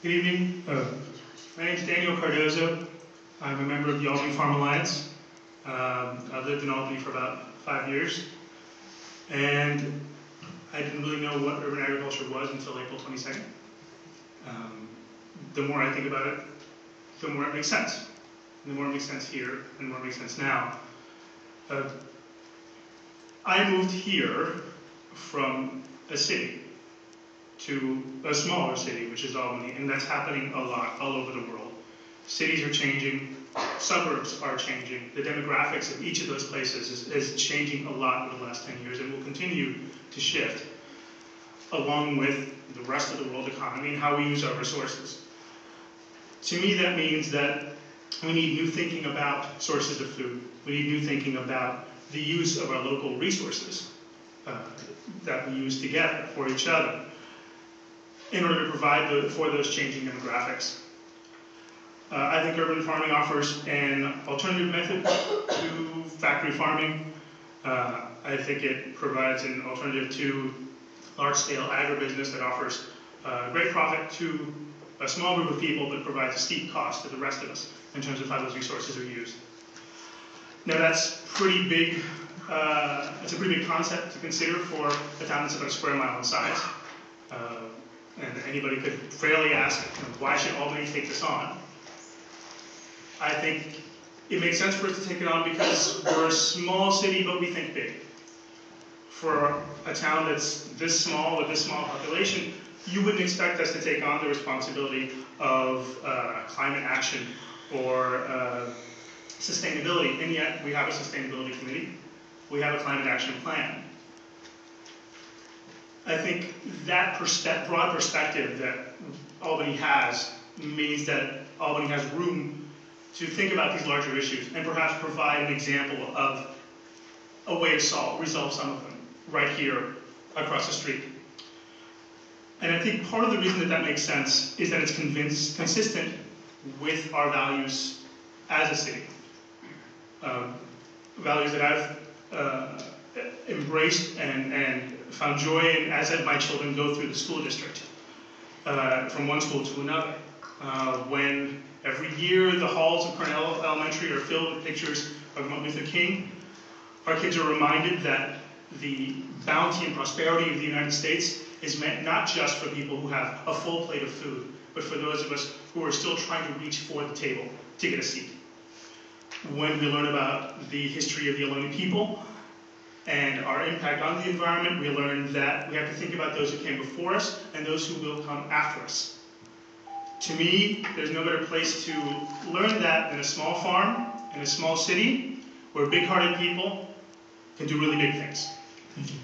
Good evening. My name is Daniel Cardozo. I'm a member of the Albany Farm Alliance. I've lived in Albany for about 5 years, and I didn't really know what urban agriculture was until April 22nd. The more I think about it, the more it makes sense. And the more it makes sense here, and the more it makes sense now. I moved here from a city to a smaller city, which is Albany, and that's happening a lot all over the world. Cities are changing, suburbs are changing, the demographics of each of those places is changing a lot over the last 10 years and will continue to shift, along with the rest of the world economy and how we use our resources. To me, that means that we need new thinking about sources of food. We need new thinking about the use of our local resources that we use together for each other in order to provide for those changing demographics. I think urban farming offers an alternative method to factory farming. I think it provides an alternative to large-scale agribusiness that offers great profit to a small group of people, but provides a steep cost to the rest of us in terms of how those resources are used. Now that's pretty big. It's a pretty big concept to consider for a town that's about a square mile in size. And anybody could fairly ask, why should Albany take this on? I think it makes sense for us to take it on because we're a small city, but we think big. For a town that's this small with this small population, you wouldn't expect us to take on the responsibility of climate action or sustainability, and yet we have a sustainability committee. We have a climate action plan. I think that broad perspective that Albany has means that Albany has room to think about these larger issues and perhaps provide an example of a way to resolve some of them right here across the street. And I think part of the reason that that makes sense is that it's consistent with our values as a city. Values that I've embraced and found joy in as my children go through the school district, from one school to another. When every year the halls of Cornell Elementary are filled with pictures of Martin Luther King, our kids are reminded that the bounty and prosperity of the United States is meant not just for people who have a full plate of food, but for those of us who are still trying to reach for the table to get a seat. When we learn about the history of the Albany people and our impact on the environment, we learn that we have to think about those who came before us and those who will come after us. To me, there's no better place to learn that than a small farm in a small city where big-hearted people can do really big things. Thank you.